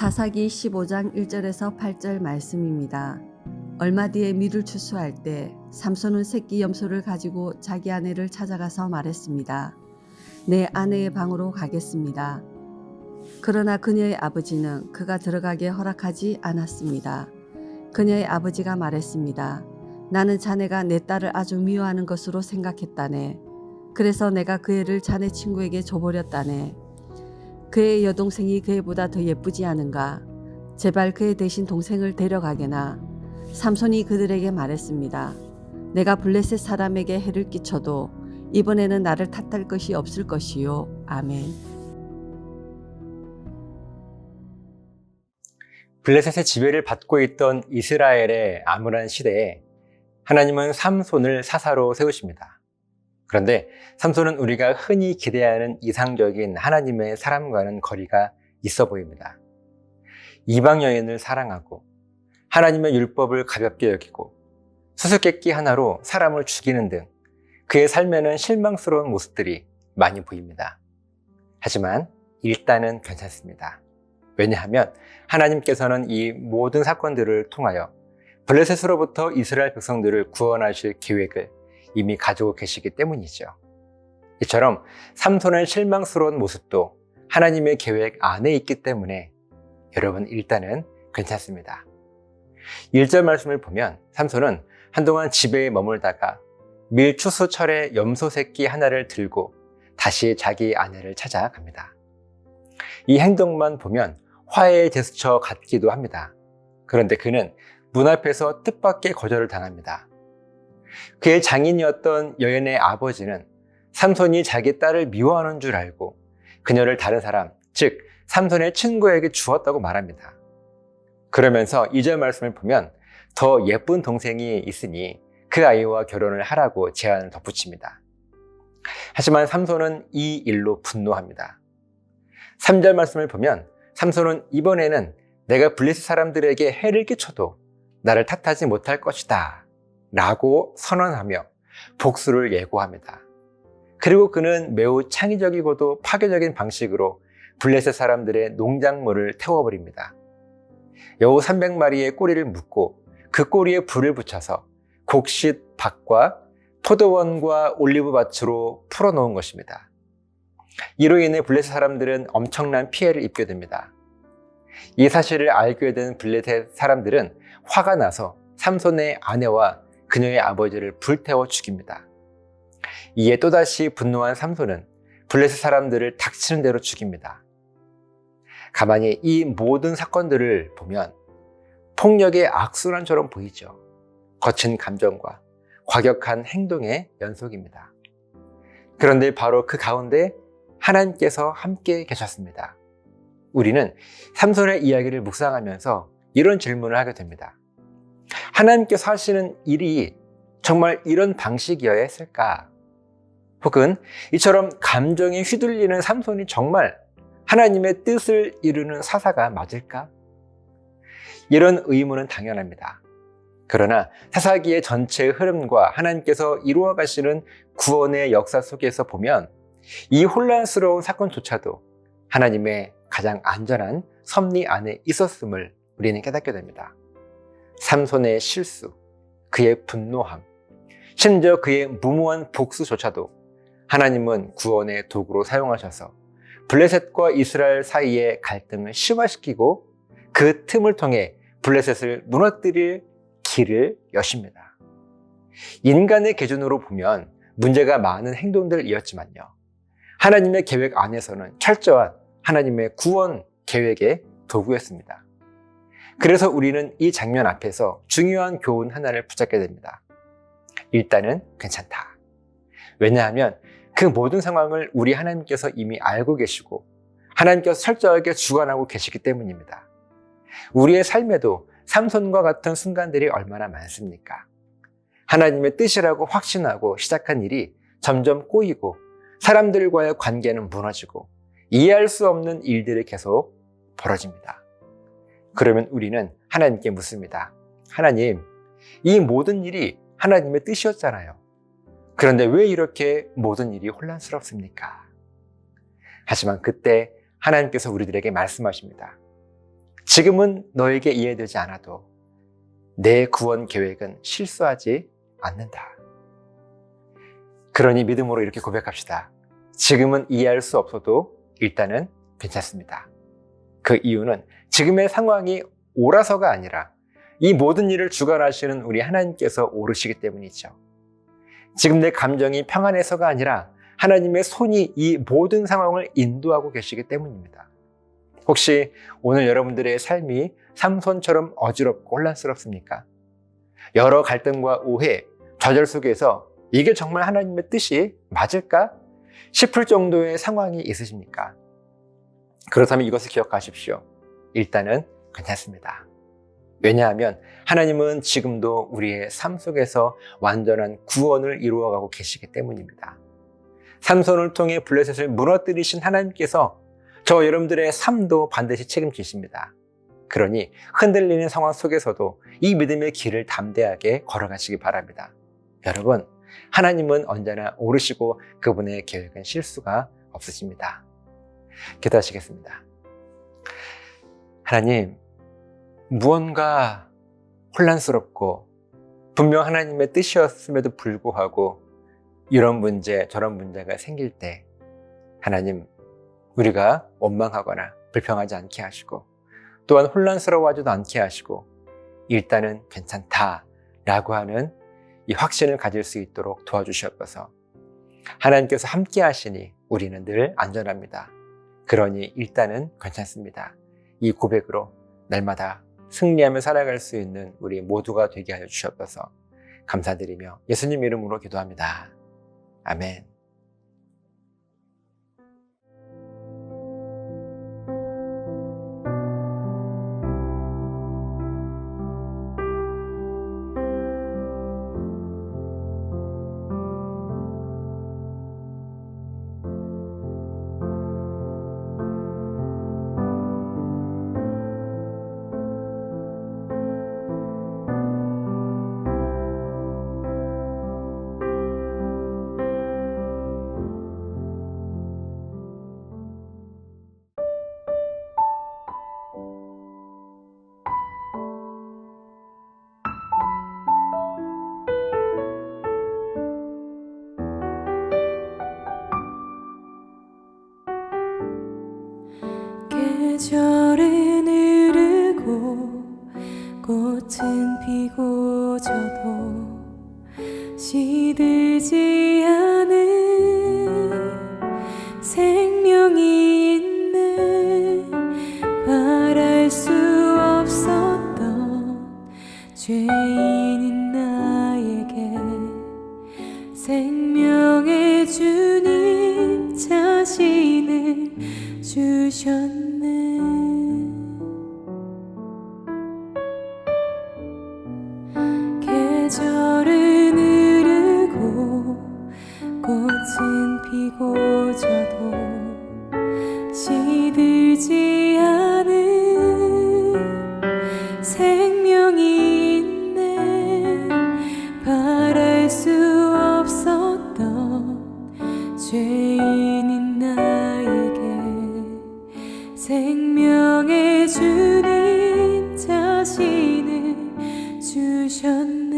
사사기 15장 1절에서 8절 말씀입니다. 얼마 뒤에 밀을 추수할 때 삼손은 새끼 염소를 가지고 자기 아내를 찾아가서 말했습니다. 내 아내의 방으로 가겠습니다. 그러나 그녀의 아버지는 그가 들어가게 허락하지 않았습니다. 그녀의 아버지가 말했습니다. 나는 자네가 내 딸을 아주 미워하는 것으로 생각했다네. 그래서 내가 그 애를 자네 친구에게 줘버렸다네. 그의 여동생이 그 애보다 더 예쁘지 않은가? 제발 그의 대신 동생을 데려가게나. 삼손이 그들에게 말했습니다. 내가 블레셋 사람에게 해를 끼쳐도 이번에는 나를 탓할 것이 없을 것이요. 아멘. 블레셋의 지배를 받고 있던 이스라엘의 암울한 시대에 하나님은 삼손을 사사로 세우십니다. 그런데 삼손은 우리가 흔히 기대하는 이상적인 하나님의 사람과는 거리가 있어 보입니다. 이방 여인을 사랑하고 하나님의 율법을 가볍게 여기고 수수께끼 하나로 사람을 죽이는 등 그의 삶에는 실망스러운 모습들이 많이 보입니다. 하지만 일단은 괜찮습니다. 왜냐하면 하나님께서는 이 모든 사건들을 통하여 블레셋으로부터 이스라엘 백성들을 구원하실 계획을 이미 가지고 계시기 때문이죠. 이처럼 삼손의 실망스러운 모습도 하나님의 계획 안에 있기 때문에 여러분 일단은 괜찮습니다. 1절 말씀을 보면 삼손은 한동안 집에 머물다가 밀추수철에 염소 새끼 하나를 들고 다시 자기 아내를 찾아갑니다. 이 행동만 보면 화해의 제스처 같기도 합니다. 그런데 그는 문 앞에서 뜻밖의 거절을 당합니다. 그의 장인이었던 여인의 아버지는 삼손이 자기 딸을 미워하는 줄 알고 그녀를 다른 사람, 즉 삼손의 친구에게 주었다고 말합니다. 그러면서 2절 말씀을 보면 더 예쁜 동생이 있으니 그 아이와 결혼을 하라고 제안을 덧붙입니다. 하지만 삼손은 이 일로 분노합니다. 3절 말씀을 보면 삼손은 이번에는 내가 블레셋 사람들에게 해를 끼쳐도 나를 탓하지 못할 것이다 라고 선언하며 복수를 예고합니다. 그리고 그는 매우 창의적이고도 파괴적인 방식으로 블레셋 사람들의 농작물을 태워버립니다. 여우 300마리의 꼬리를 묶고 그 꼬리에 불을 붙여서 곡식 밭과 포도원과 올리브밭으로 풀어놓은 것입니다. 이로 인해 블레셋 사람들은 엄청난 피해를 입게 됩니다. 이 사실을 알게 된 블레셋 사람들은 화가 나서 삼손의 아내와 그녀의 아버지를 불태워 죽입니다. 이에 또다시 분노한 삼손은 블레셋 사람들을 닥치는 대로 죽입니다. 가만히 이 모든 사건들을 보면 폭력의 악순환처럼 보이죠. 거친 감정과 과격한 행동의 연속입니다. 그런데 바로 그 가운데 하나님께서 함께 계셨습니다. 우리는 삼손의 이야기를 묵상하면서 이런 질문을 하게 됩니다. 하나님께서 하시는 일이 정말 이런 방식이어야 했을까? 혹은 이처럼 감정에 휘둘리는 삼손이 정말 하나님의 뜻을 이루는 사사가 맞을까? 이런 의문은 당연합니다. 그러나 사사기의 전체 흐름과 하나님께서 이루어 가시는 구원의 역사 속에서 보면 이 혼란스러운 사건조차도 하나님의 가장 안전한 섭리 안에 있었음을 우리는 깨닫게 됩니다. 삼손의 실수, 그의 분노함, 심지어 그의 무모한 복수조차도 하나님은 구원의 도구로 사용하셔서 블레셋과 이스라엘 사이의 갈등을 심화시키고 그 틈을 통해 블레셋을 무너뜨릴 길을 여십니다. 인간의 기준으로 보면 문제가 많은 행동들이었지만요. 하나님의 계획 안에서는 철저한 하나님의 구원 계획의 도구였습니다. 그래서 우리는 이 장면 앞에서 중요한 교훈 하나를 붙잡게 됩니다. 일단은 괜찮다. 왜냐하면 그 모든 상황을 우리 하나님께서 이미 알고 계시고 하나님께서 철저하게 주관하고 계시기 때문입니다. 우리의 삶에도 삼손과 같은 순간들이 얼마나 많습니까? 하나님의 뜻이라고 확신하고 시작한 일이 점점 꼬이고 사람들과의 관계는 무너지고 이해할 수 없는 일들이 계속 벌어집니다. 그러면 우리는 하나님께 묻습니다. 하나님, 이 모든 일이 하나님의 뜻이었잖아요. 그런데 왜 이렇게 모든 일이 혼란스럽습니까? 하지만 그때 하나님께서 우리들에게 말씀하십니다. 지금은 너에게 이해되지 않아도 내 구원 계획은 실수하지 않는다. 그러니 믿음으로 이렇게 고백합시다. 지금은 이해할 수 없어도 일단은 괜찮습니다. 그 이유는 지금의 상황이 옳아서가 아니라 이 모든 일을 주관하시는 우리 하나님께서 옳으시기 때문이죠. 지금 내 감정이 평안해서가 아니라 하나님의 손이 이 모든 상황을 인도하고 계시기 때문입니다. 혹시 오늘 여러분들의 삶이 삼손처럼 어지럽고 혼란스럽습니까? 여러 갈등과 오해, 좌절 속에서 이게 정말 하나님의 뜻이 맞을까 싶을 정도의 상황이 있으십니까? 그렇다면 이것을 기억하십시오. 일단은 괜찮습니다. 왜냐하면 하나님은 지금도 우리의 삶 속에서 완전한 구원을 이루어가고 계시기 때문입니다. 삼손을 통해 블레셋을 무너뜨리신 하나님께서 저 여러분들의 삶도 반드시 책임지십니다. 그러니 흔들리는 상황 속에서도 이 믿음의 길을 담대하게 걸어가시기 바랍니다. 여러분, 하나님은 언제나 옳으시고 그분의 계획은 실수가 없으십니다. 기도하시겠습니다. 하나님, 무언가 혼란스럽고 분명 하나님의 뜻이었음에도 불구하고 이런 문제, 저런 문제가 생길 때 하나님, 우리가 원망하거나 불평하지 않게 하시고 또한 혼란스러워하지도 않게 하시고 일단은 괜찮다라고 하는 이 확신을 가질 수 있도록 도와주시옵소서. 하나님께서 함께 하시니 우리는 늘 안전합니다. 그러니 일단은 괜찮습니다. 이 고백으로 날마다 승리하며 살아갈 수 있는 우리 모두가 되게 하여 주시옵소서. 감사드리며 예수님 이름으로 기도합니다. 아멘. 계절은 흐르고 꽃은 피고 져도 시들지 않은 생명이 있네. 바랄 수 없었던 죄인인 나에게 생명의 주님 자신을 주셨네. 계절은 흐르고 꽃은 피고 져도 시들지 않은 생명이 있네. 바랄 수 없었던 죄인인 나에게 생명의 주님 자신을 주셨네.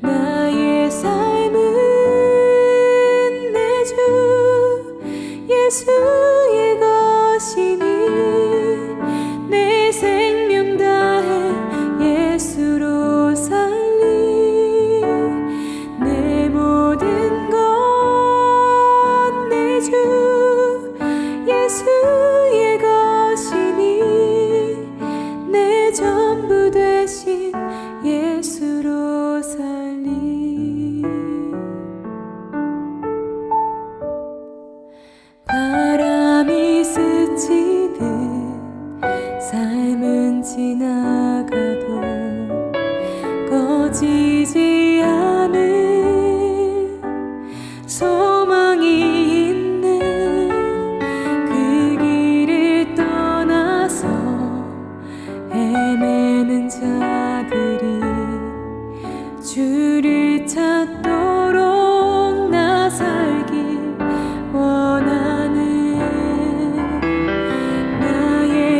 나의 삶은 내 주 예수의 것이니 내 생명 다해 예수로 살리. 내 모든 것 내 주 예수의 것이니 내 전부 되신 예수로 살리. 바람이 스치듯 삶은 지나가도 꺼지지 않은 소망이 있네. 그 길을 떠나서 헤매는 자들이 주를 찾도록 나 살길 원하네. 나의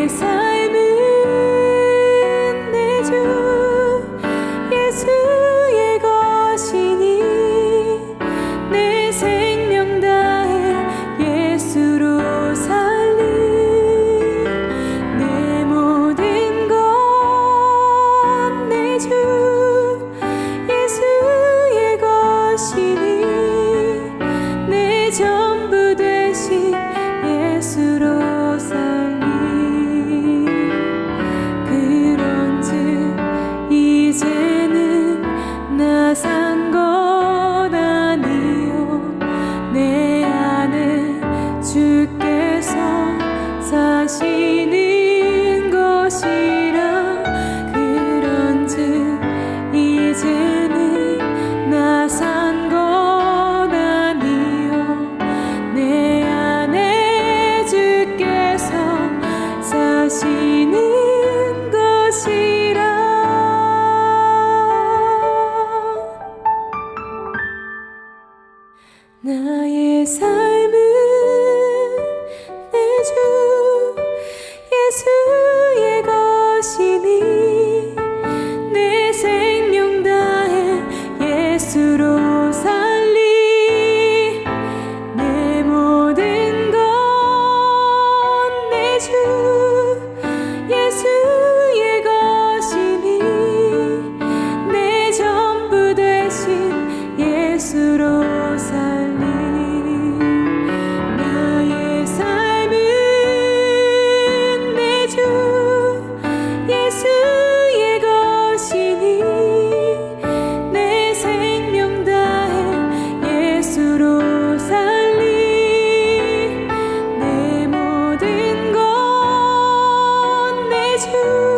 주